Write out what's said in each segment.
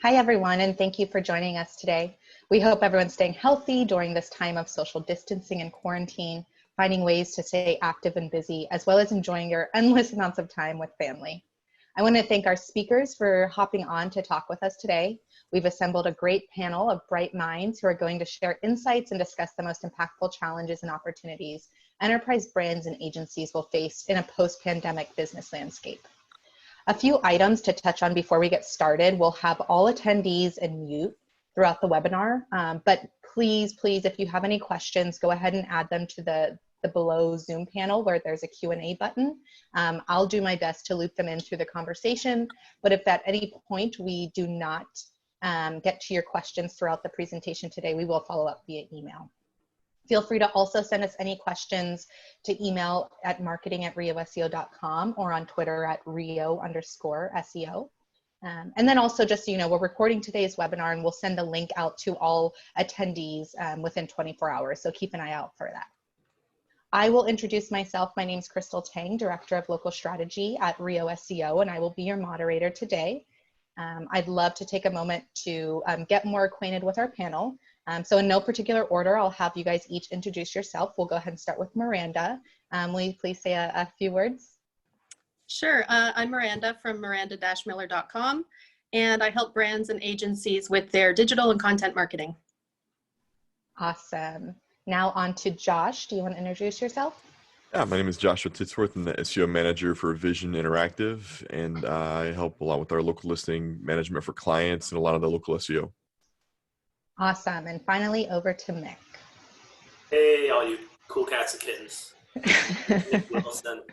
Hi, everyone, and thank you for joining us today. We hope everyone's staying healthy during this time of social distancing and quarantine, finding ways to stay active and busy, as well as enjoying your endless amounts of time with family. I want to thank our speakers for hopping on to talk with us today. We've assembled a great panel of bright minds who are going to share insights and discuss the most impactful challenges and opportunities enterprise brands and agencies will face in a post-pandemic business landscape. A few items to touch on before we get started. We'll have all attendees in mute throughout the webinar, but please, if you have any questions, go ahead and add them to the below Zoom panel where there's a Q&A button. I'll do my best to loop them in through the conversation, but if at any point we do not get to your questions throughout the presentation today, we will follow up via email. Feel free to also send us any questions to email at marketing@rioseo.com or on Twitter at rio_SEO. And then also just so you know, we're recording today's webinar and we'll send a link out to all attendees within 24 hours, so keep an eye out for that. I will introduce myself. My name is Crystal Tang, Director of Local Strategy at Rio SEO, and I will be your moderator today. I'd love to take a moment to get more acquainted with our panel. So in no particular order, I'll have you guys each introduce yourself. We'll go ahead and start with Miranda. Will you please say a few words? Sure. I'm Miranda from miranda-miller.com, and I help brands and agencies with their digital and content marketing. Awesome. Now on to Josh. Do you want to introduce yourself? Yeah, my name is Joshua Titsworth. I'm the SEO manager for Vision Interactive, and I help a lot with our local listing management for clients and a lot of the local SEO. Awesome. And finally, over to Mick. Hey, all you cool cats and kittens. Mick Wilson.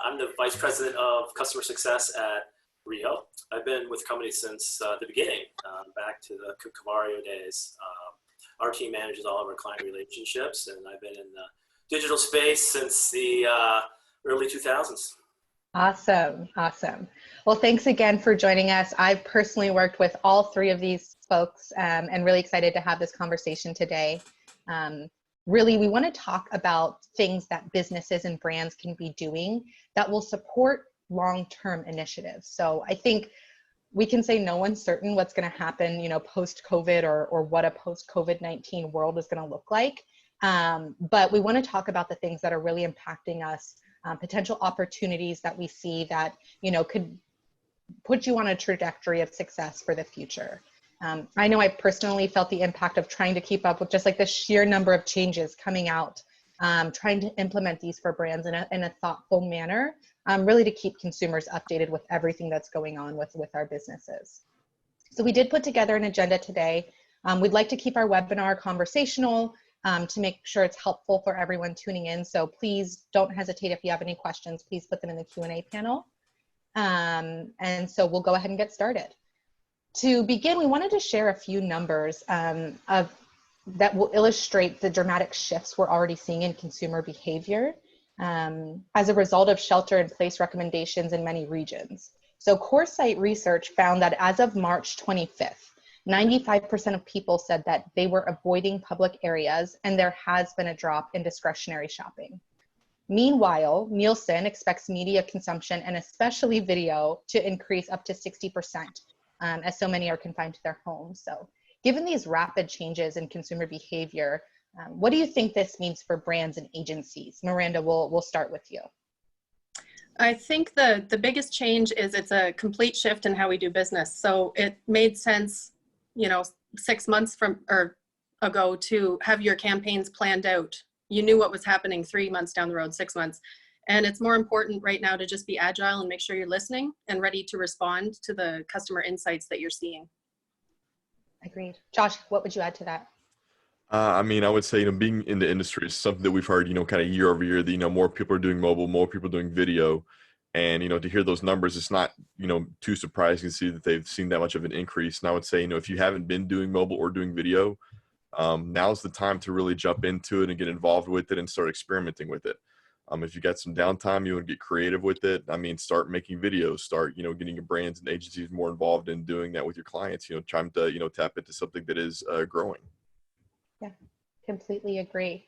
I'm the Vice President of Customer Success at Rio. I've been with the company since the beginning, back to the Cavario days. Our team manages all of our client relationships, and I've been in the digital space since the early 2000s. Awesome. Awesome. Well, thanks again for joining us. I've personally worked with all three of these folks and really excited to have this conversation today. Really, we want to talk about things that businesses and brands can be doing that will support long-term initiatives. So I think we can say no one's certain what's going to happen, you know, post-COVID or what a post-COVID-19 world is going to look like. But we want to talk about the things that are really impacting us, potential opportunities that we see that, you know, could put you on a trajectory of success for the future. I know I personally felt the impact of trying to keep up with just like the sheer number of changes coming out, trying to implement these for brands in a thoughtful manner, really to keep consumers updated with everything that's going on with our businesses. So we did put together an agenda today. We'd like to keep our webinar conversational to make sure it's helpful for everyone tuning in. So please don't hesitate if you have any questions, please put them in the Q&A panel. And so we'll go ahead and get started. To begin, we wanted to share a few numbers that will illustrate the dramatic shifts we're already seeing in consumer behavior as a result of shelter-in-place recommendations in many regions. So CoreSite research found that as of March 25th, 95% of people said that they were avoiding public areas, and there has been a drop in discretionary shopping. Meanwhile, Nielsen expects media consumption, and especially video, to increase up to 60%, as so many are confined to their homes. So given these rapid changes in consumer behavior, what do you think this means for brands and agencies? Miranda, we'll start with you. I think the biggest change is it's a complete shift in how we do business. So it made sense, you know, 6 months ago to have your campaigns planned out. You knew what was happening 3 months down the road, 6 months. And it's more important right now to just be agile and make sure you're listening and ready to respond to the customer insights that you're seeing. Agreed. Josh, what would you add to that? I mean, I would say, you know, being in the industry is something that we've heard, you know, kind of year over year, that, you know, more people are doing mobile, more people are doing video. And, you know, to hear those numbers, it's not, you know, too surprising to see that they've seen that much of an increase. And I would say, you know, if you haven't been doing mobile or doing video, now's the time to really jump into it and get involved with it and start experimenting with it. If you got some downtime, you want to get creative with it. I mean, start making videos, start, you know, getting your brands and agencies more involved in doing that with your clients, you know, trying to, you know, tap into something that is growing. Yeah, completely agree.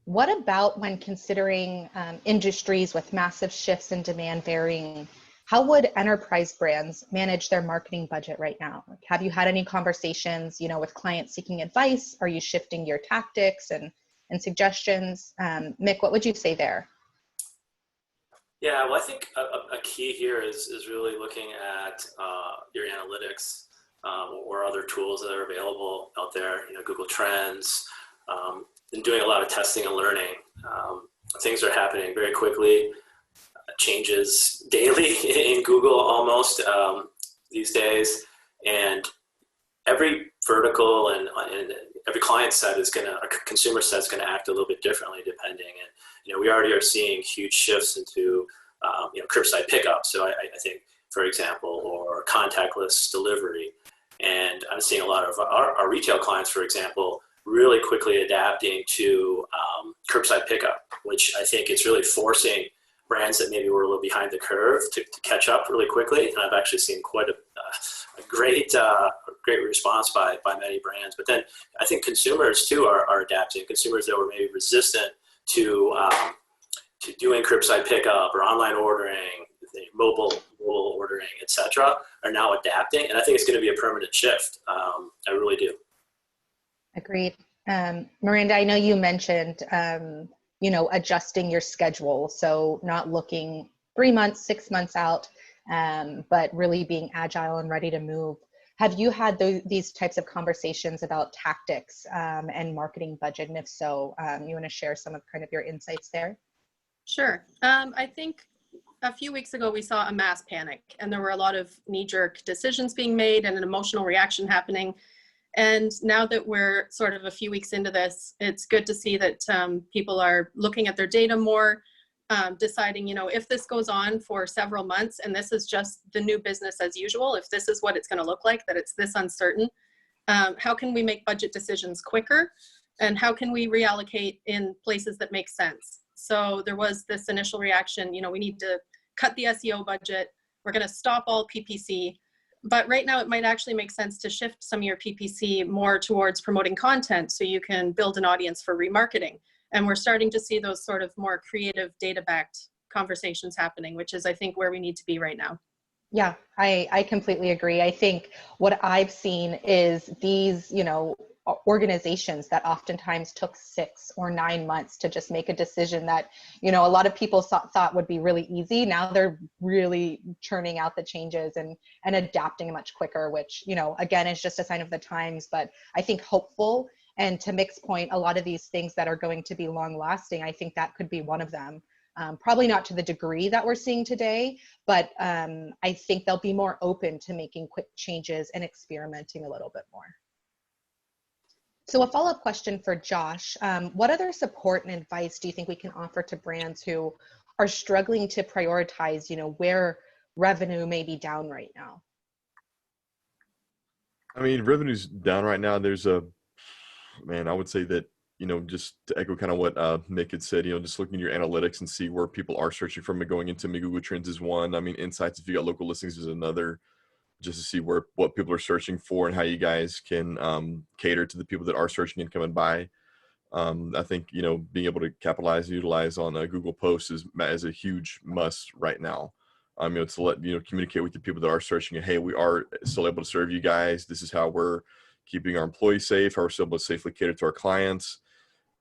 What about when considering industries with massive shifts in demand varying how would enterprise brands manage their marketing budget right now? Have you had any conversations, with clients seeking advice? Are you shifting your tactics and suggestions? Mick, what would you say there? Yeah, well, I think a key here is really looking at your analytics or other tools that are available out there, Google Trends, and doing a lot of testing and learning. Things are happening very quickly, changes daily in Google almost these days, and every vertical and every client set is a consumer set is going to act a little bit differently depending. And, we already are seeing huge shifts into, curbside pickup. So I think, for example, or contactless delivery. And I'm seeing a lot of our retail clients, for example, really quickly adapting to curbside pickup, which I think is really forcing brands that maybe were a little behind the curve to catch up really quickly. And I've actually seen quite a great response by many brands. But then I think consumers too are adapting. Consumers that were maybe resistant to doing curbside pickup or online ordering, mobile ordering, etc., are now adapting. And I think it's going to be a permanent shift. I really do. Agreed. Miranda, I know you mentioned, adjusting your schedule. So not looking 3 months, 6 months out, but really being agile and ready to move. Have you had these types of conversations about tactics and marketing budget? And if so, you want to share some of kind of your insights there? Sure. I think a few weeks ago, we saw a mass panic and there were a lot of knee-jerk decisions being made and an emotional reaction happening. And now that we're sort of a few weeks into this, it's good to see that people are looking at their data more, deciding, if this goes on for several months and this is just the new business as usual, if this is what it's going to look like, that it's this uncertain, how can we make budget decisions quicker? And how can we reallocate in places that make sense? So there was this initial reaction, we need to cut the SEO budget. We're going to stop all PPC. But right now it might actually make sense to shift some of your PPC more towards promoting content so you can build an audience for remarketing. And we're starting to see those sort of more creative data-backed conversations happening, which is, I think, where we need to be right now. Yeah, I completely agree. I think what I've seen is these, organizations that oftentimes took 6 or 9 months to just make a decision that, a lot of people thought would be really easy. Now they're really churning out the changes and adapting much quicker, which, again, is just a sign of the times, but I think hopeful. And to Mick's point, a lot of these things that are going to be long lasting, I think that could be one of them. Probably not to the degree that we're seeing today, but I think they'll be more open to making quick changes and experimenting a little bit more. So a follow-up question for Josh, what other support and advice do you think we can offer to brands who are struggling to prioritize, where revenue may be down right now? I mean, revenue's down right now. There's I would say that, just to echo kind of what Mick had said, just looking at your analytics and see where people are searching from and going into Google Trends is one. I mean, insights, if you got local listings, is another, just to see what people are searching for and how you guys can cater to the people that are searching and coming by. I think, being able to capitalize and utilize on Google Posts is a huge must right now. To let, communicate with the people that are searching and, hey, we are still able to serve you guys. This is how we're keeping our employees safe, how we're still able to safely cater to our clients.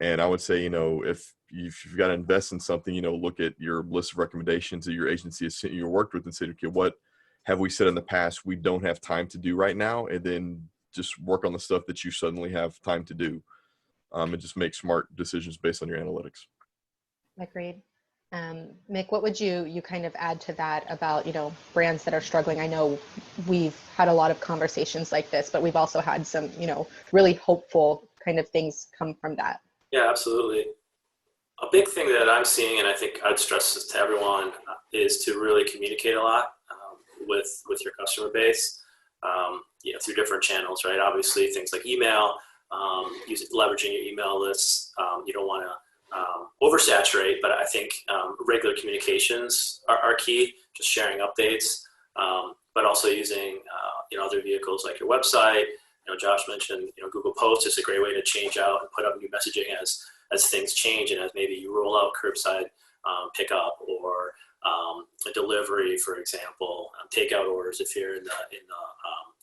And I would say, if you've got to invest in something, look at your list of recommendations that your agency has sent you or worked with and say, okay, what have we said in the past we don't have time to do right now? And then just work on the stuff that you suddenly have time to do. And just make smart decisions based on your analytics. Agreed. Mick, what would you kind of add to that about, brands that are struggling? I know we've had a lot of conversations like this, but we've also had some, really hopeful kind of things come from that. Yeah, absolutely. A big thing that I'm seeing, and I think I'd stress this to everyone, is to really communicate a lot with your customer base, through different channels, right? Obviously, things like email, leveraging your email lists. You don't want to oversaturate, but I think regular communications are key, just sharing updates, but also using other vehicles like your website. Josh mentioned Google Posts is a great way to change out and put up new messaging as things change and as maybe you roll out curbside pickup or a delivery, for example, takeout orders if you're in the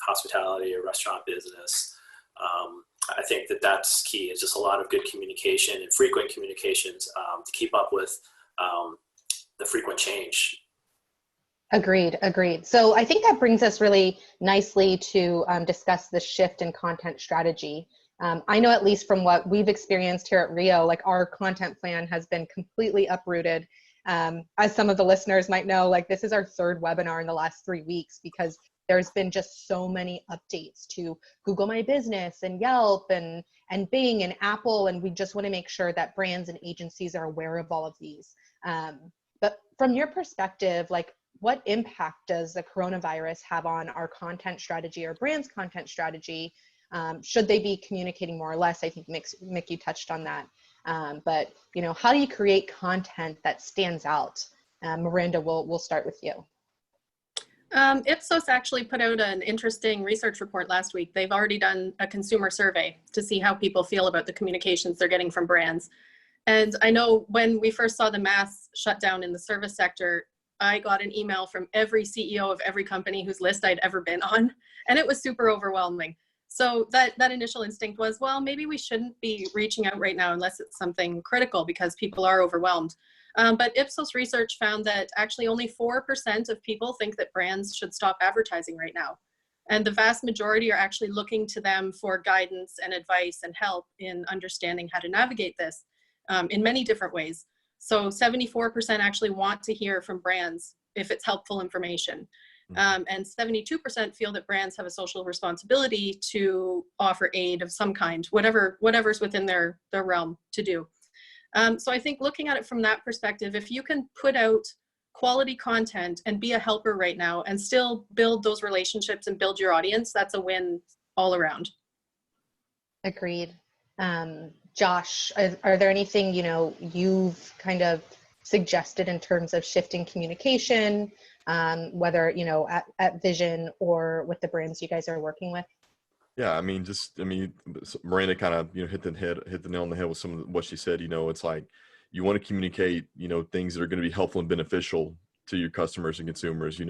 hospitality or restaurant business. I think that that's key. It's just a lot of good communication and frequent communications to keep up with the frequent change. Agreed. So I think that brings us really nicely to discuss the shift in content strategy. I know, at least from what we've experienced here at Rio, like our content plan has been completely uprooted. As some of the listeners might know, like this is our third webinar in the last 3 weeks because there's been just so many updates to Google My Business and Yelp and Bing and Apple. And we just want to make sure that brands and agencies are aware of all of these. But from your perspective, like what impact does the coronavirus have on our content strategy or brands' content strategy? Should they be communicating more or less? I think Mick, you touched on that. But how do you create content that stands out? Miranda, we'll start with you. Ipsos actually put out an interesting research report last week. They've already done a consumer survey to see how people feel about the communications they're getting from brands. And I know when we first saw the mass shutdown in the service sector, I got an email from every CEO of every company whose list I'd ever been on, and it was super overwhelming. So that initial instinct was, well, maybe we shouldn't be reaching out right now unless it's something critical because people are overwhelmed. But Ipsos research found that actually only 4% of people think that brands should stop advertising right now. And the vast majority are actually looking to them for guidance and advice and help in understanding how to navigate this in many different ways. So 74% actually want to hear from brands if it's helpful information. And 72% feel that brands have a social responsibility to offer aid of some kind, whatever's within their realm to do. So I think looking at it from that perspective, if you can put out quality content and be a helper right now and still build those relationships and build your audience, that's a win all around. Agreed. Josh, are there anything, you've kind of suggested in terms of shifting communication, whether, at Vision or with the brands you guys are working with? Yeah, Miranda kind of, hit the nail on the head with some of what she said. It's like you want to communicate, things that are going to be helpful and beneficial to your customers and consumers. You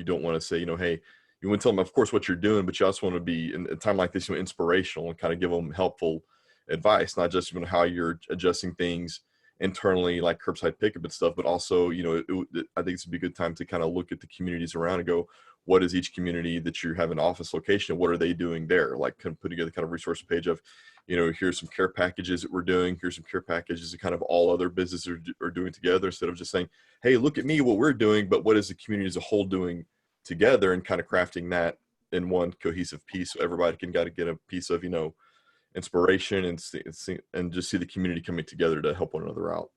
don't want to say, hey, you want to tell them, of course, what you're doing, but you also want to be, in a time like this, inspirational and kind of give them helpful advice, not just how you're adjusting things internally, like curbside pickup and stuff, but also, I think it's a good time to kind of look at the communities around and go, what is each community that you have an office location? What are they doing there? Like kind of put together kind of resource page of, here's some care packages that we're doing. Here's some care packages that kind of all other businesses are doing together, instead of just saying, hey, look at me, what we're doing, but what is the community as a whole doing together, and kind of crafting that in one cohesive piece so everybody can get a piece of, inspiration and just see the community coming together to help one another out.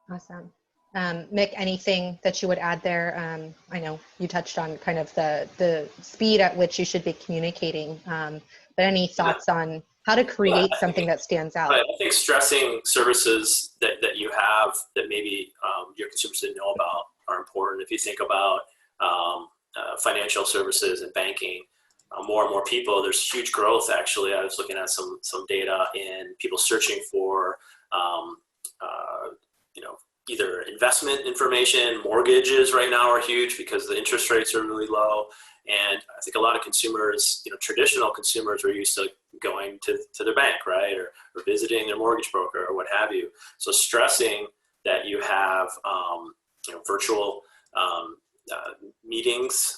Awesome. Mick, anything that you would add there? I know you touched on kind of the speed at which you should be communicating, but any thoughts on how to create something that stands out? I think stressing services that you have that maybe your consumers didn't know about are important. If you think about financial services and banking, more and more people, there's huge growth. Actually, I was looking at some data in people searching for either investment information. Mortgages right now are huge because the interest rates are really low. And I think a lot of consumers, traditional consumers, are used to going to their bank, right? Or visiting their mortgage broker or what have you. So stressing that you have, virtual meetings,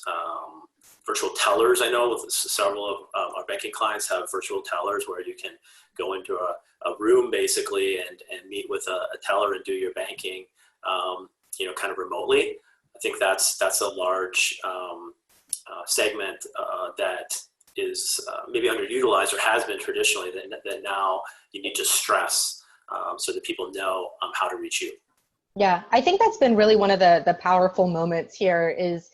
virtual tellers. I know several of our banking clients have virtual tellers where you can go into a room basically and meet with a teller and do your banking, kind of remotely. I think that's a large segment that is maybe underutilized or has been traditionally that now you need to stress so that people know how to reach you. Yeah, I think that's been really one of the powerful moments here is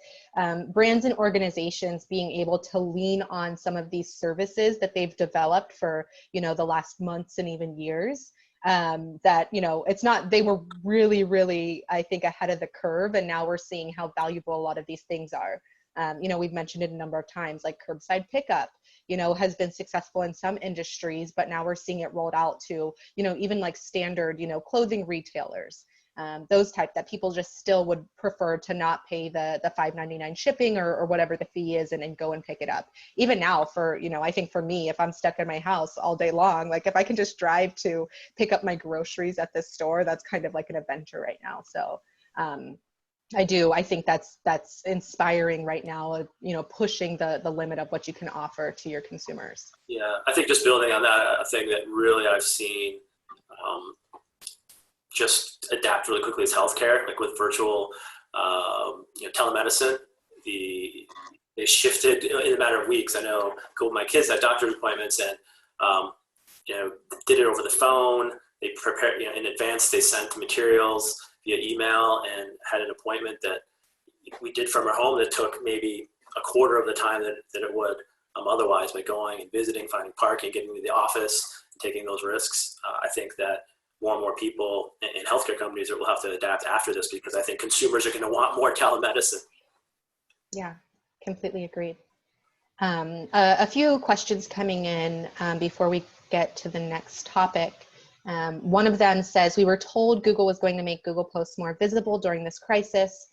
brands and organizations being able to lean on some of these services that they've developed for, the last months and even years. That, it's not, they were really, really, I think, ahead of the curve. And now we're seeing how valuable a lot of these things are. We've mentioned it a number of times, like curbside pickup, has been successful in some industries, but now we're seeing it rolled out to, even like standard, clothing retailers. those type that people just still would prefer to not pay the $5.99 shipping or whatever the fee is and go and pick it up. Even now for, I think for me, if I'm stuck in my house all day long, like if I can just drive to pick up my groceries at this store, that's kind of like an adventure right now. So I think that's inspiring right now, pushing the limit of what you can offer to your consumers. Yeah, I think just building on that, a thing that really I've seen just adapt really quickly is healthcare. Like with virtual telemedicine, they shifted in a matter of weeks. I know a couple of my kids had doctor's appointments and did it over the phone. They prepared in advance. They sent materials via email and had an appointment that we did from our home that took maybe a quarter of the time that it would otherwise, by going and visiting, finding parking, getting to the office, and taking those risks. I think that more and more people in healthcare companies will have to adapt after this, because I think consumers are going to want more telemedicine. Yeah, completely agreed. A few questions coming in before we get to the next topic. One of them says, we were told Google was going to make Google Posts more visible during this crisis.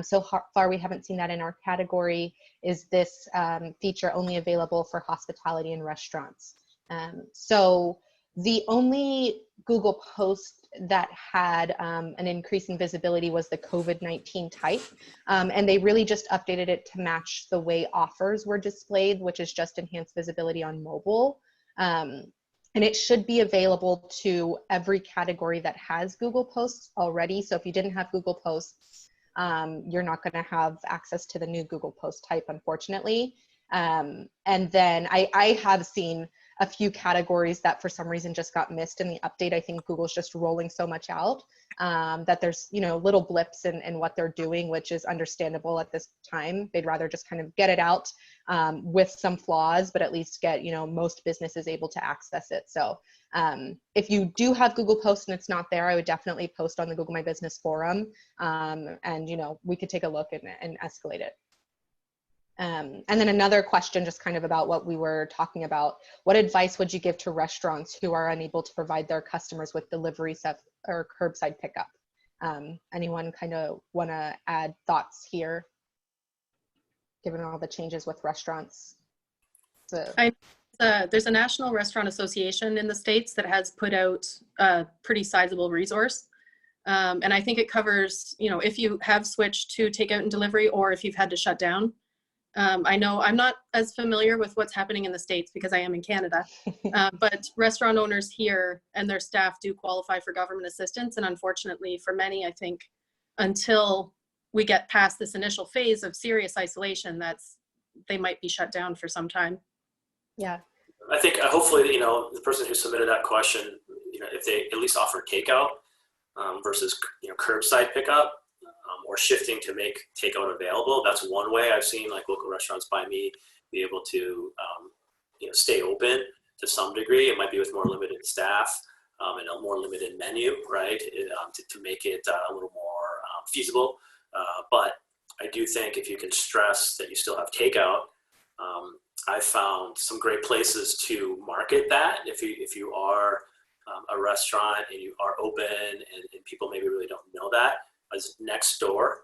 So far, we haven't seen that in our category. Is this feature only available for hospitality and restaurants? So the only Google post that had an increase in visibility was the COVID-19 type. And they really just updated it to match the way offers were displayed, which is just enhanced visibility on mobile. And it should be available to every category that has Google Posts already. So if you didn't have Google Posts, you're not going to have access to the new Google Post type, unfortunately. And then I have seen a few categories that for some reason just got missed in the update. I think Google's just rolling so much out that there's, little blips in what they're doing, which is understandable at this time. They'd rather just kind of get it out with some flaws, but at least get, most businesses able to access it. So if you do have Google Posts and it's not there, I would definitely post on the Google My Business forum. And, we could take a look and escalate it. And then another question, just kind of about what we were talking about. What advice would you give to restaurants who are unable to provide their customers with delivery or curbside pickup? Anyone kind of want to add thoughts here, given all the changes with restaurants? There's a National Restaurant Association in the States that has put out a pretty sizable resource. And I think it covers, if you have switched to takeout and delivery, or if you've had to shut down. I know I'm not as familiar with what's happening in the States because I am in Canada, but restaurant owners here and their staff do qualify for government assistance. And unfortunately for many, I think until we get past this initial phase of serious isolation, they might be shut down for some time. Yeah. I think hopefully, the person who submitted that question, if they at least offer takeout versus, curbside pickup, or shifting to make takeout available. That's one way I've seen like local restaurants by me be able to, stay open to some degree. It might be with more limited staff and a more limited menu, right? To make it a little more feasible. But I do think if you can stress that you still have takeout, I've found some great places to market that. If you are a restaurant and you are open and people maybe really don't know that, as Nextdoor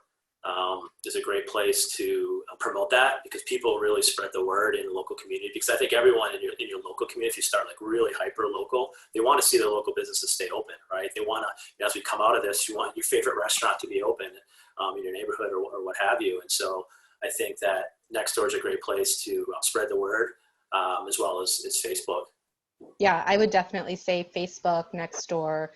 is a great place to promote that, because people really spread the word in the local community. Because I think everyone in your local community, if you start like really hyper local, they want to see their local businesses stay open, right? They want to, as we come out of this, you want your favorite restaurant to be open in your neighborhood or what have you. And so I think that Nextdoor is a great place to spread the word, as well as Facebook. Yeah, I would definitely say Facebook, Nextdoor,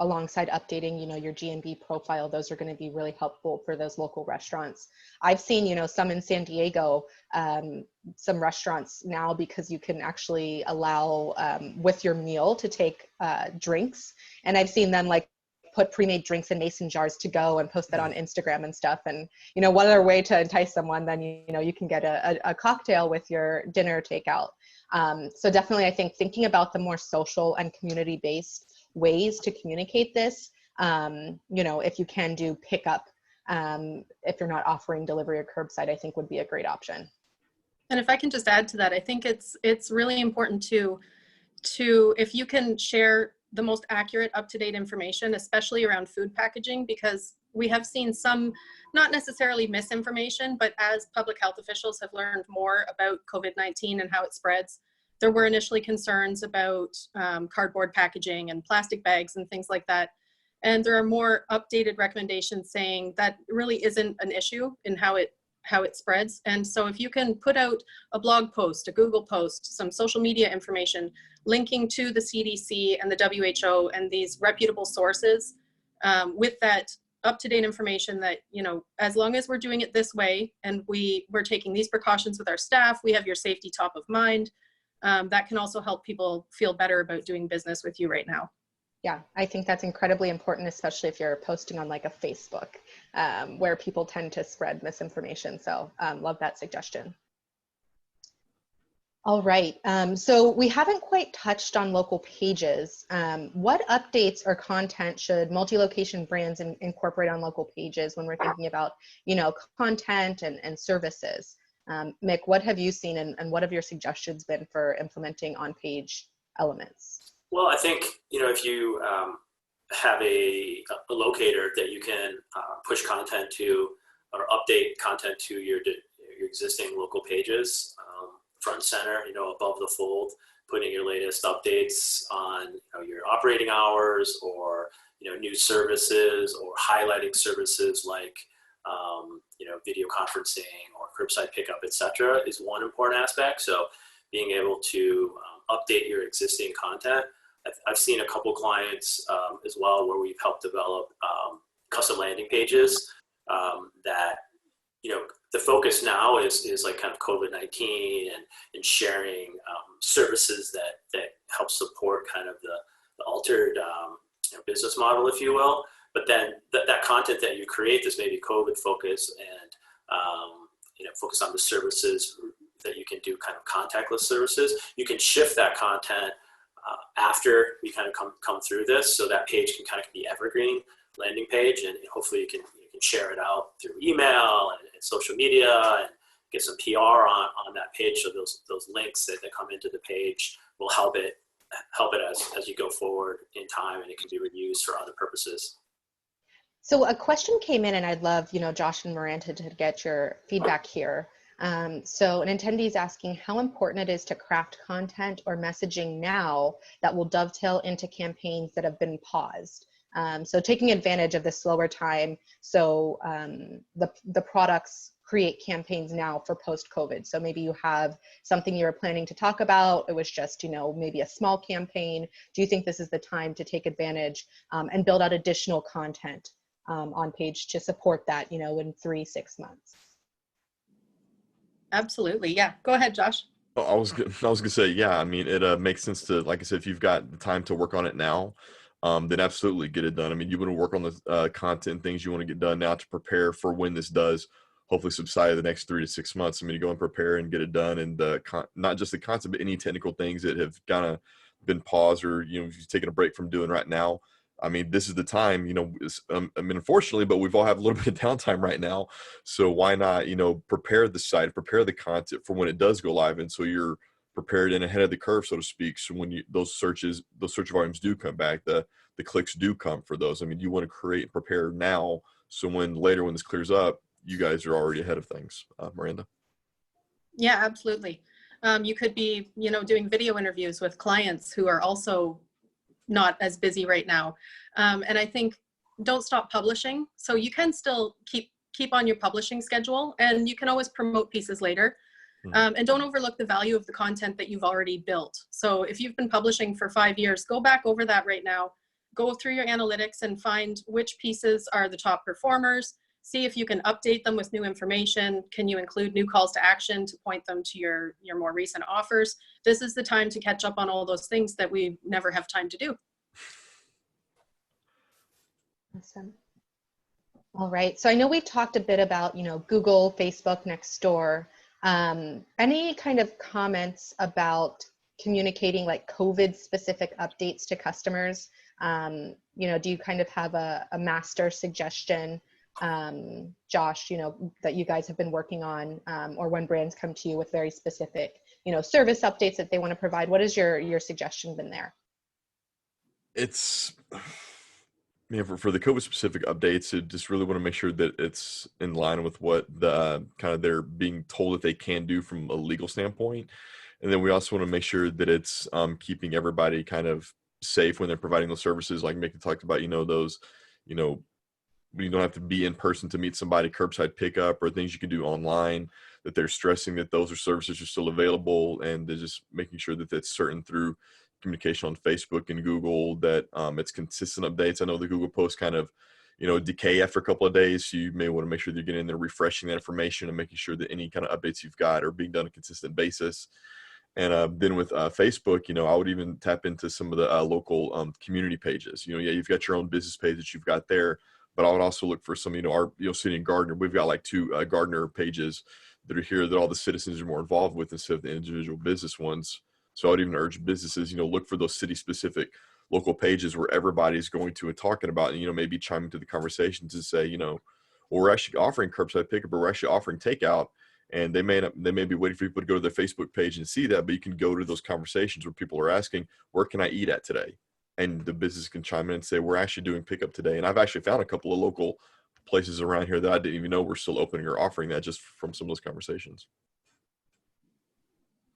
alongside updating, your GMB profile. Those are going to be really helpful for those local restaurants. I've seen, some in San Diego, some restaurants now, because you can actually allow with your meal to take drinks. And I've seen them like put pre-made drinks in mason jars to go and post that on Instagram and stuff. And, what other way to entice someone than, you can get a cocktail with your dinner takeout. So definitely, I think thinking about the more social and community-based ways to communicate this, if you can do pickup, if you're not offering delivery or curbside, I think would be a great option. And if I can just add to that, I think it's really important to if you can share the most accurate, up-to-date information, especially around food packaging, because we have seen some, not necessarily misinformation, but as public health officials have learned more about COVID-19 and how it spreads, there were initially concerns about cardboard packaging and plastic bags and things like that. And there are more updated recommendations saying that really isn't an issue in how it spreads. And so if you can put out a blog post, a Google post, some social media information linking to the CDC and the WHO and these reputable sources with that up-to-date information that, you know, as long as we're doing it this way and we're taking these precautions with our staff, we have your safety top of mind, that can also help people feel better about doing business with you right now. Yeah, I think that's incredibly important, especially if you're posting on like a Facebook, where people tend to spread misinformation. So love that suggestion. All right, so we haven't quite touched on local pages. What updates or content should multi-location brands incorporate on local pages when we're thinking about, you know, content and services? Mick, what have you seen and what have your suggestions been for implementing on-page elements? Well, I think, you know, if you have a locator that you can push content to or update content to your existing local pages, front and center, you know, above the fold, putting your latest updates on, you know, your operating hours or, you know, new services or highlighting services like, you know, video conferencing or curbside pickup, etc., is one important aspect. So being able to update your existing content. I've seen a couple clients as well where we've helped develop custom landing pages that, you know, the focus now is like kind of COVID-19 and sharing services that help support kind of the altered you know, business model, if you will. But then that content that you create that's maybe COVID focused and you know, focus on the services that you can do, kind of contactless services. You can shift that content after we kind of come through this, so that page can kind of be evergreen landing page, and hopefully you can share it out through email and social media and get some PR on that page. So those links that come into the page will help it as you go forward in time, and it can be reused for other purposes. So a question came in, and I'd love, you know, Josh and Miranda to get your feedback here. So an attendee is asking how important it is to craft content or messaging now that will dovetail into campaigns that have been paused. So taking advantage of the slower time, so the products create campaigns now for post-COVID. So maybe you have something you were planning to talk about, it was just, you know, maybe a small campaign. Do you think this is the time to take advantage and build out additional content on page to support that, you know, in 3-6 months? Absolutely. Yeah. Go ahead, Josh. I was gonna say, yeah, I mean, it makes sense to, like I said, if you've got the time to work on it now, then absolutely get it done. I mean, you want to work on the content things you want to get done now to prepare for when this does hopefully subside the next 3 to 6 months. I mean, you go and prepare and get it done, and not just the content, but any technical things that have kind of been paused or, you know, if you've taken a break from doing right now. I mean, this is the time, you know, I mean, unfortunately, but we've all have a little bit of downtime right now. So why not, you know, prepare the site, prepare the content for when it does go live. And so you're prepared and ahead of the curve, so to speak. So when those search volumes do come back, the clicks do come for those. I mean, you want to create and prepare now. So when this clears up, you guys are already ahead of things. Miranda. Yeah, absolutely. You could be, you know, doing video interviews with clients who are also not as busy right now. And I think don't stop publishing. So you can still keep on your publishing schedule, and you can always promote pieces later. And don't overlook the value of the content that you've already built. So if you've been publishing for 5 years, go back over that right now, go through your analytics and find which pieces are the top performers. See if you can update them with new information. Can you include new calls to action to point them to your more recent offers? This is the time to catch up on all those things that we never have time to do. Awesome. All right. So I know we've talked a bit about, you know, Google, Facebook, Nextdoor. Any kind of comments about communicating like COVID specific updates to customers? You know, do you kind of have a master suggestion, Josh, you know, that you guys have been working on, or when brands come to you with very specific, you know, service updates that they want to provide? What is your suggestion been there? It's, yeah, for the COVID specific updates, it just really want to make sure that it's in line with what the kind of they're being told that they can do from a legal standpoint. And then we also want to make sure that it's keeping everybody kind of safe when they're providing those services, like Mickey talked about, those, you know, you don't have to be in person to meet somebody, curbside pickup or things you can do online, that they're stressing that those are services are still available, and they're just making sure that that's certain through communication on Facebook and Google, that it's consistent updates. I know the Google posts kind of, decay after a couple of days. So you may want to make sure that you're getting in there, refreshing that information and making sure that any kind of updates you've got are being done on a consistent basis. And then with Facebook, I would even tap into some of the local community pages. Yeah, you've got your own business page that you've got there, but I would also look for some, our, City and Gardner. We've got like 2 Gardner pages that are here that all the citizens are more involved with instead of the individual business ones. So I would even urge businesses, look for those city specific local pages where everybody's going to and talking about, and, maybe chime into the conversations and say, well, we're actually offering curbside pickup, or we're actually offering takeout. And they may be waiting for people to go to their Facebook page and see that, but you can go to those conversations where people are asking, where can I eat at today? And the business can chime in and say, we're actually doing pickup today. And I've actually found a couple of local places around here that I didn't even know were still opening or offering that, just from some of those conversations.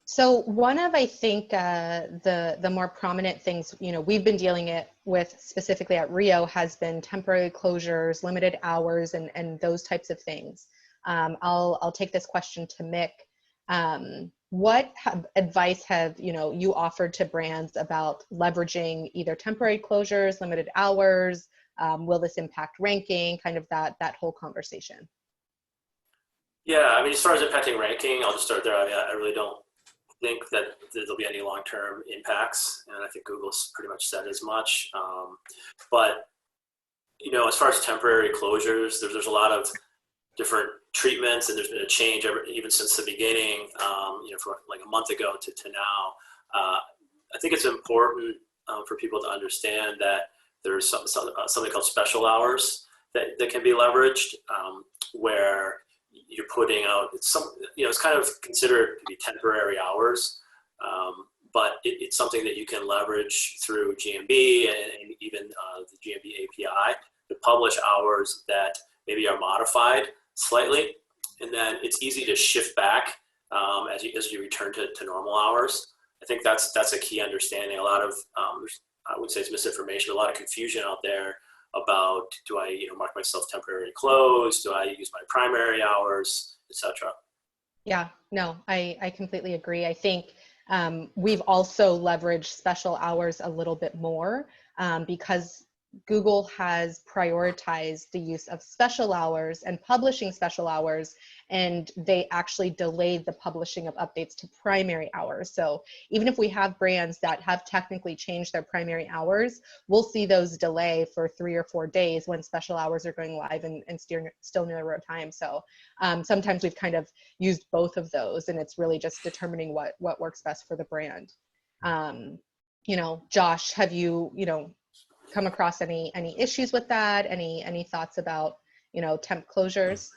So one of, I think, the more prominent things, we've been dealing with specifically at Rio has been temporary closures, limited hours, and those types of things. I'll take this question to Mick. What advice have you offered to brands about leveraging either temporary closures, limited hours? Will this impact ranking? Kind of that whole conversation. Yeah, I mean, as far as impacting ranking, I'll just start there. I mean, I really don't think that there'll be any long-term impacts, and I think Google's pretty much said as much. But as far as temporary closures, there's a lot of different treatments, and there's been a change even since the beginning. From like a month ago to now. I think it's important for people to understand that there's something called special hours that can be leveraged, where you're putting out it's kind of considered to be temporary hours, but it's something that you can leverage through GMB and even the GMB API to publish hours that maybe are modified slightly, and then it's easy to shift back as you return to normal hours. I think that's a key understanding. A lot of I would say it's misinformation, a lot of confusion out there about, do I mark myself temporarily closed? Do I use my primary hours, etc.? Yeah, no, I completely agree. I think we've also leveraged special hours a little bit more because Google has prioritized the use of special hours and publishing special hours, and they actually delayed the publishing of updates to primary hours. So even if we have brands that have technically changed their primary hours, we'll see those delay for 3 or 4 days when special hours are going live and still near real time. So sometimes we've kind of used both of those, and it's really just determining what works best for the brand. Josh, have you come across any issues with that? Any thoughts about temp closures?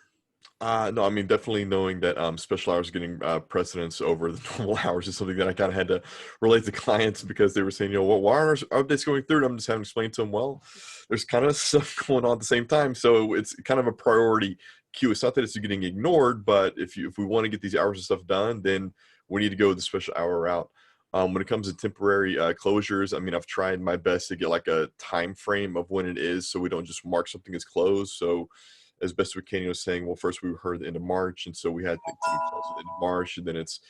No, I mean, definitely knowing that special hours getting precedence over the normal hours is something that I kind of had to relate to clients, because they were saying, why aren't our updates going through? And I'm just having to explain to them, well, there's kind of stuff going on at the same time. So it's kind of a priority queue. It's not that it's getting ignored, but if we want to get these hours of stuff done, then we need to go the special hour route. When it comes to temporary closures, I mean, I've tried my best to get like a time frame of when it is, so we don't just mark something as closed. So as best we can, saying, well, first we heard the end of March, and so we had temp close at the end of March, and then it's,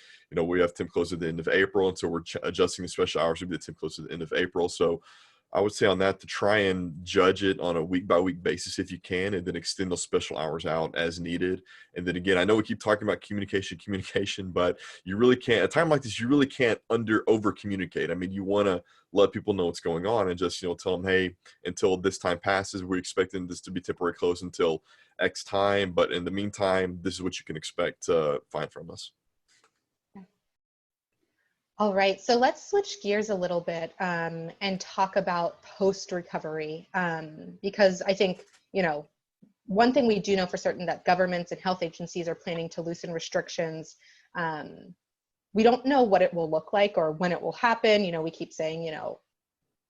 we have temp close at the end of April, and so we're adjusting the special hours to be the temp close at the end of April. So I would say on that, to try and judge it on a week-by-week basis if you can, and then extend those special hours out as needed. And then again, I know we keep talking about communication, but you really can't, at a time like this, you really can't over-communicate. I mean, you want to let people know what's going on and just, tell them, hey, until this time passes, we're expecting this to be temporary closed until X time. But in the meantime, this is what you can expect to find from us. All right, so let's switch gears a little bit and talk about post-recovery, because I think, one thing we do know for certain, that governments and health agencies are planning to loosen restrictions. We don't know what it will look like or when it will happen. We keep saying,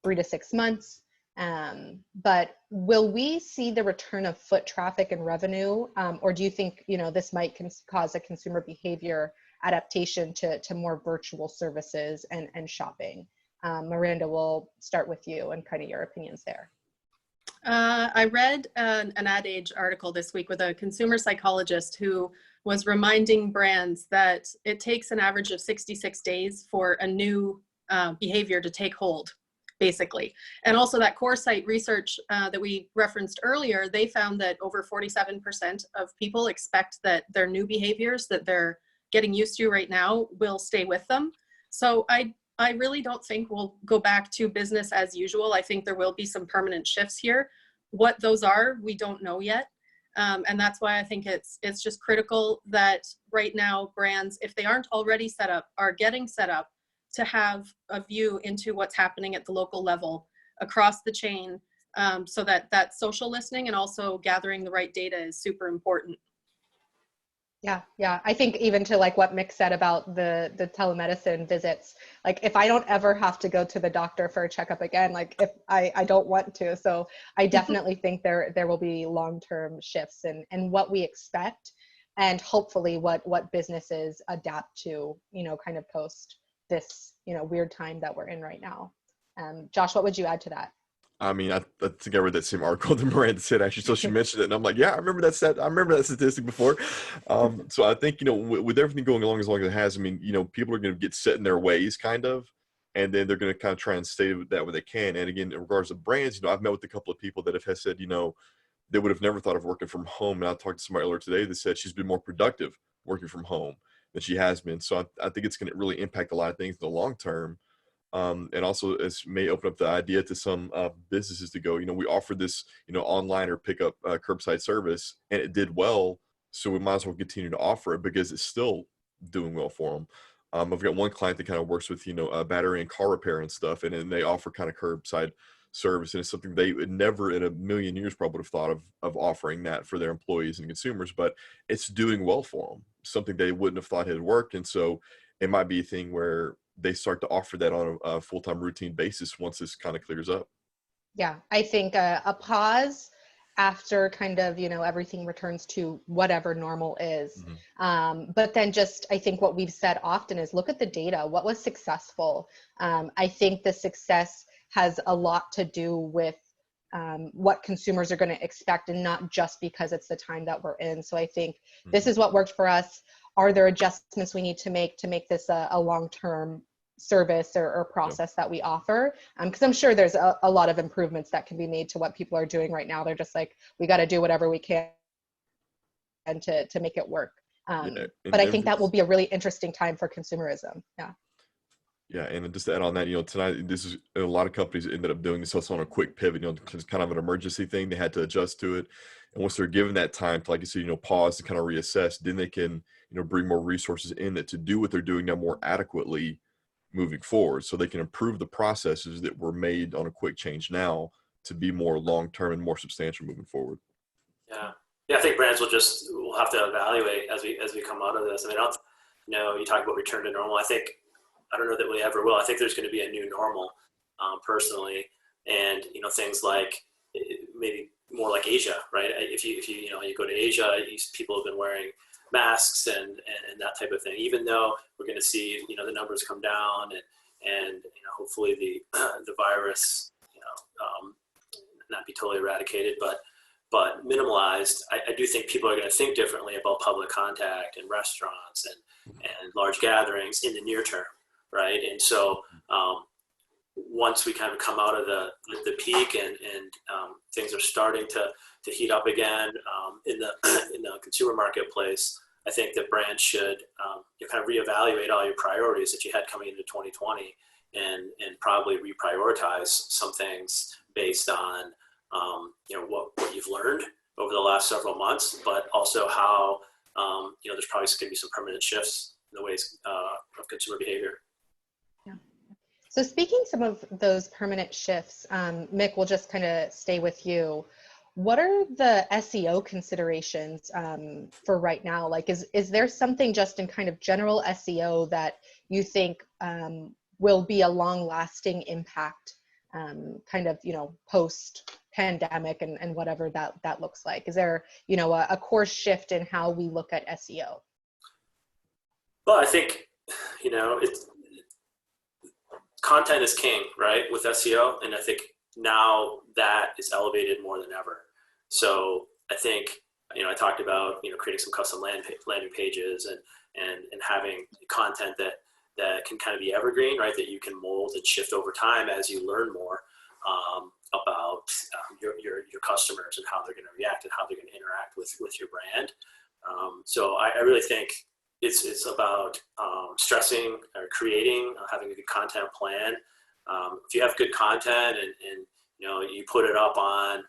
3 to 6 months. But will we see the return of foot traffic and revenue, or do you think, you know, this might cause a consumer behavior adaptation to more virtual services and shopping? Miranda, we'll start with you and kind of your opinions there. I read an Ad Age article this week with a consumer psychologist who was reminding brands that it takes an average of 66 days for a new behavior to take hold, basically. And also that core site research that we referenced earlier, they found that over 47% of people expect that their new behaviors that they're getting used to right now will stay with them. So I really don't think we'll go back to business as usual. I think there will be some permanent shifts here. What those are, we don't know yet. And that's why I think it's just critical that right now brands, if they aren't already set up, are getting set up to have a view into what's happening at the local level across the chain, so that social listening and also gathering the right data is super important. Yeah. I think even to like what Mick said about the telemedicine visits, like if I don't ever have to go to the doctor for a checkup again, like if I don't want to. So I definitely think there will be long-term shifts in what we expect, and hopefully what businesses adapt to, you know, kind of post this, you know, weird time that we're in right now. Josh, what would you add to that? I mean, I think I read that same article that Miranda said, actually. So she mentioned it, and I'm like, yeah, I remember that stat. I remember that statistic before. So I think, you know, with everything going along as long as it has, I mean, you know, people are going to get set in their ways, kind of, and then they're going to kind of try and stay with that where they can. And again, in regards to brands, you know, I've met with a couple of people that have said, you know, they would have never thought of working from home. And I talked to somebody earlier today that said she's been more productive working from home than she has been. So I think it's going to really impact a lot of things in the long term. And also it may open up the idea to some businesses to go, you know, we offer this, you know, online or pick up curbside service, and it did well. So we might as well continue to offer it because it's still doing well for them. I've got one client that kind of works with, you know, battery and car repair and stuff. And then they offer kind of curbside service. And it's something they would never in a million years probably would have thought of offering that for their employees and consumers, but it's doing well for them. Something they wouldn't have thought had worked. And so it might be a thing where they start to offer that on a full-time routine basis once this kind of clears up. Yeah, I think a pause after kind of, you know, everything returns to whatever normal is. But then just, I think what we've said often is look at the data. What was successful? I think the success has a lot to do with what consumers are going to expect, and not just because it's the time that we're in. So I think this is what worked for us. Are there adjustments we need to make this a long-term service or process that we offer? Because I'm sure there's a lot of improvements that can be made to what people are doing right now. They're just like, we got to do whatever we can to make it work. But I think that will be a really interesting time for consumerism. Yeah, and just to add on that, you know, tonight, this is a lot of companies ended up doing this also on a quick pivot, you know, because it's kind of an emergency thing. They had to adjust to it. And once they're given that time to, like you said, you know, pause to kind of reassess, then they can, you know, bring more resources in it to do what they're doing now more adequately moving forward. So they can improve the processes that were made on a quick change now to be more long-term and more substantial moving forward. Yeah. I think brands will have to evaluate as we come out of this. I mean, you know, you talk about return to normal. I don't know that we ever will. I think there's going to be a new normal, personally, and you know, things like maybe more like Asia, right? If you know, you go to Asia, people have been wearing masks and that type of thing. Even though we're going to see, you know, the numbers come down and you know, hopefully the virus, you know, not be totally eradicated, but minimalized. I do think people are going to think differently about public contact and restaurants and large gatherings in the near term. Right. And so once we kind of come out of the peak and things are starting to heat up again in the consumer marketplace, I think that brands should you kind of reevaluate all your priorities that you had coming into 2020 and probably reprioritize some things based on you know, what you've learned over the last several months, but also how you know, there's probably going to be some permanent shifts in the ways of consumer behavior. So speaking some of those permanent shifts, Mick, we'll just kind of stay with you. What are the SEO considerations for right now? Like, is there something just in kind of general SEO that you think will be a long-lasting impact kind of, post pandemic and whatever that looks like? Is there, a course shift in how we look at SEO? Well, I think, it's content is king, right, with SEO. And I think now that is elevated more than ever. So I think, I talked about, creating some custom landing pages and having content that can kind of be evergreen, right, that you can mold and shift over time as you learn more about your customers and how they're going to react and how they're going to interact with your brand. So I really think it's about stressing or creating, having a good content plan. If you have good content and you put it up on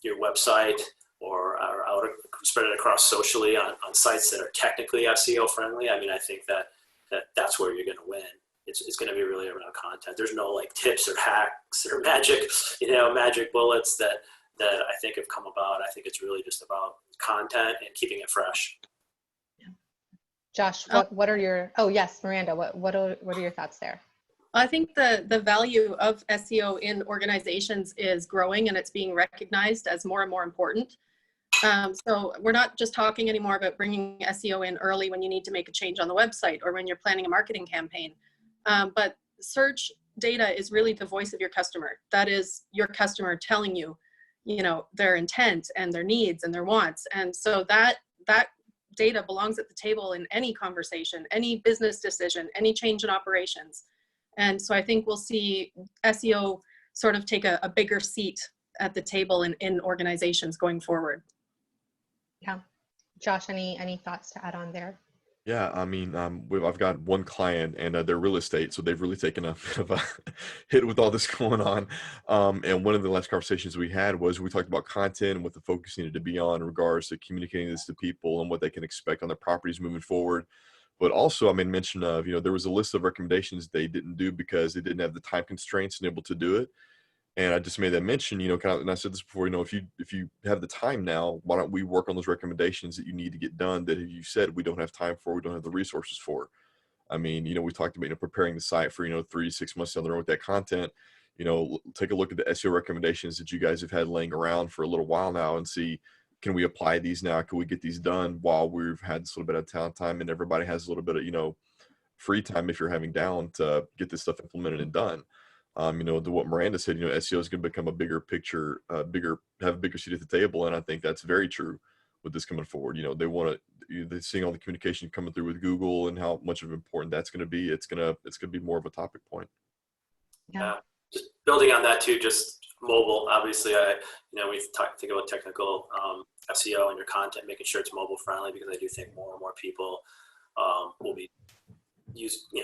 your website or out, spread it across socially on sites that are technically SEO friendly, I mean, I think that's where you're going to win. It's going to be really around content. There's no like tips or hacks or magic bullets that I think have come about. I think it's really just about content and keeping it fresh. Josh, what are your, yes, Miranda, what are your thoughts there? I think the value of SEO in organizations is growing, and it's being recognized as more and more important. So we're not just talking anymore about bringing SEO in early when you need to make a change on the website or when you're planning a marketing campaign. But search data is really the voice of your customer. That is your customer telling you, their intent and their needs and their wants. And so that data belongs at the table in any conversation, any business decision, any change in operations. And so I think we'll see SEO sort of take a bigger seat at the table in organizations going forward. Yeah. Josh, any thoughts to add on there? Yeah, I mean, I've got one client and they're real estate, so they've really taken a bit of a hit with all this going on. And one of the last conversations we had was we talked about content and what the focus needed to be on in regards to communicating this to people and what they can expect on their properties moving forward. But also, I made mention of, there was a list of recommendations they didn't do because they didn't have the time constraints and able to do it. And I just made that mention, kind of, and I said this before, if you have the time now, why don't we work on those recommendations that you need to get done that you said we don't have time for, we don't have the resources for. I mean, we talked about, preparing the site for, 3 to 6 months down the road with that content. Take a look at the SEO recommendations that you guys have had laying around for a little while now and see, can we apply these now? Can we get these done while we've had this little bit of downtime and everybody has a little bit of, free time if you're having down to get this stuff implemented and done. To what Miranda said, SEO is going to become a bigger picture, have a bigger seat at the table. And I think that's very true with this coming forward. They want to, they're seeing all the communication coming through with Google and how much of important that's going to be. It's going to be more of a topic point. Yeah. Just building on that too, just mobile, obviously, we think about technical SEO and your content, making sure it's mobile friendly, because I do think more and more people will be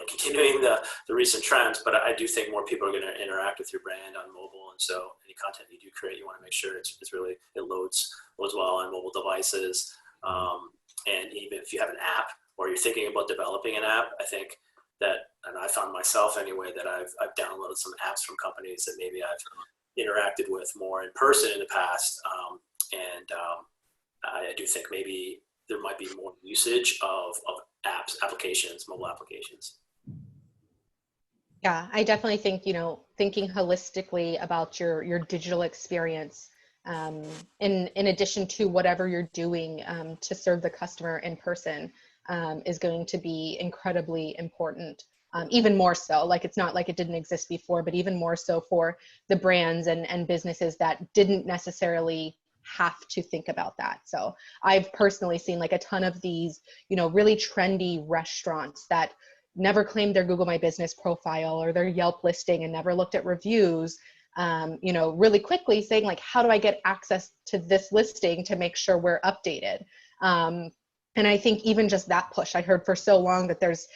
continuing the recent trends, but I do think more people are going to interact with your brand on mobile. And so any content you do create, you want to make sure it's really, it loads well on mobile devices. And even if you have an app or you're thinking about developing an app, I think that, and I found myself anyway, that I've downloaded some apps from companies that maybe I've interacted with more in person in the past. I do think maybe there might be more usage of applications, mobile applications. Yeah, I definitely think, thinking holistically about your digital experience, in addition to whatever you're doing to serve the customer in person, is going to be incredibly important. Even more so, like it's not like it didn't exist before, but even more so for the brands and businesses that didn't necessarily have to think about that. So I've personally seen like a ton of these, really trendy restaurants that never claimed their Google My Business profile or their Yelp listing and never looked at reviews, really quickly saying like, how do I get access to this listing to make sure we're updated? And I think even just that push, I heard for so long that there's,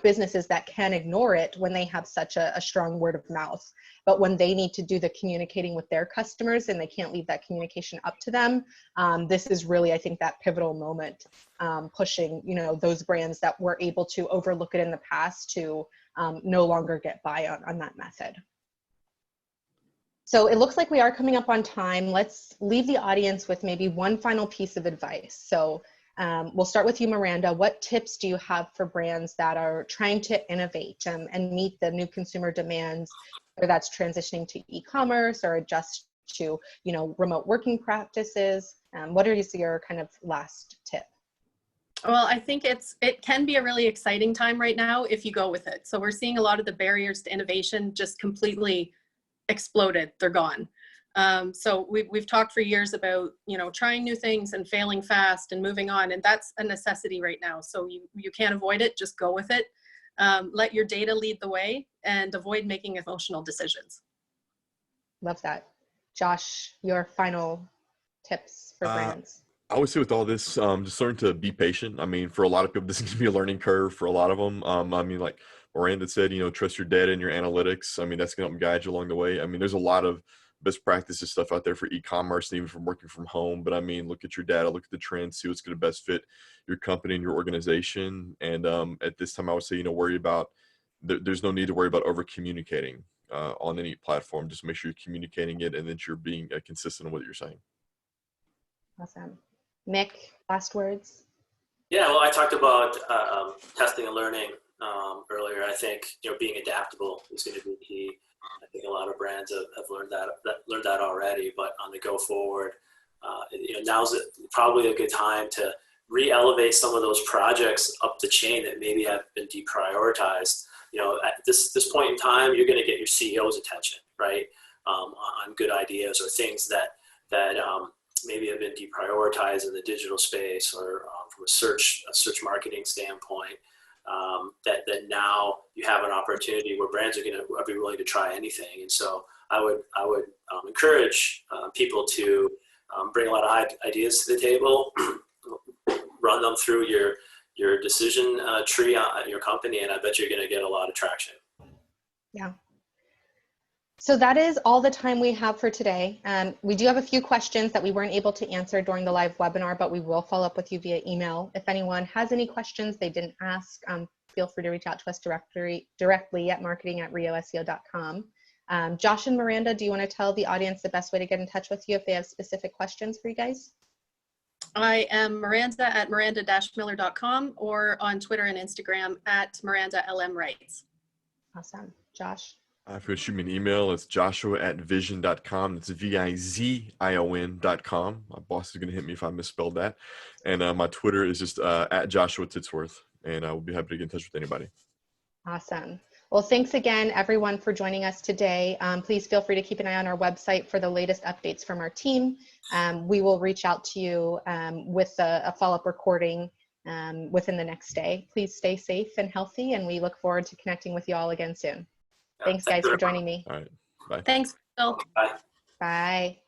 businesses that can ignore it when they have such a strong word of mouth. But when they need to do the communicating with their customers and they can't leave that communication up to them, this is really, I think, that pivotal moment, pushing, those brands that were able to overlook it in the past to no longer get by on that method. So it looks like we are coming up on time. Let's leave the audience with maybe one final piece of advice. So we'll start with you, Miranda. What tips do you have for brands that are trying to innovate and meet the new consumer demands whether that's transitioning to e-commerce or adjust to, you know, remote working practices. What is your kind of last tip? Well, I think it can be a really exciting time right now if you go with it. So we're seeing a lot of the barriers to innovation just completely exploded. They're gone. So we've talked for years about, you know, trying new things and failing fast and moving on. And that's a necessity right now. So you can't avoid it. Just go with it. Let your data lead the way and avoid making emotional decisions. Love that. Josh, your final tips for brands? I would say with all this, just learn to be patient. I mean, for a lot of people, this is going to be a learning curve for a lot of them. I mean, like Miranda said, you know, trust your data and your analytics. I mean, that's going to guide you along the way. I mean, there's a lot of best practices stuff out there for e-commerce, and even from working from home. But I mean, look at your data, look at the trends, see what's going to best fit your company and your organization. And at this time, I would say, you know, worry about, there's no need to worry about over communicating on any platform. Just make sure you're communicating it and that you're being consistent in what you're saying. Awesome. Nick, last words? Yeah, well, I talked about testing and learning earlier. I think, you know, being adaptable is going to be key. I think a lot of brands have learned that already, but on the go forward, you know, now's probably a good time to re-elevate some of those projects up the chain that maybe have been deprioritized. You know, at this point in time, you're going to get your CEO's attention, right, on good ideas or things that maybe have been deprioritized in the digital space or from a search marketing standpoint. That now you have an opportunity where brands are going to be willing to try anything. And so I would encourage people to bring a lot of ideas to the table, run them through your decision tree at your company, and I bet you're going to get a lot of traction. Yeah. So that is all the time we have for today. We do have a few questions that we weren't able to answer during the live webinar, but we will follow up with you via email. If anyone has any questions they didn't ask, feel free to reach out to us directly at marketing@rioseo.com. Josh and Miranda, do you want to tell the audience the best way to get in touch with you if they have specific questions for you guys? I am Miranda at miranda-miller.com or on Twitter and Instagram at MirandaLMWrites. Awesome. Josh? If you shoot me an email, it's joshua@vision.com. That's VIZION.com. My boss is going to hit me if I misspelled that. And my Twitter is just at Joshua Titsworth. And I will be happy to get in touch with anybody. Awesome. Well, thanks again, everyone, for joining us today. Please feel free to keep an eye on our website for the latest updates from our team. We will reach out to you with a follow-up recording within the next day. Please stay safe and healthy, and we look forward to connecting with you all again soon. Thanks, guys, for joining me. All right. Bye. Thanks, Phil. Bye. Bye.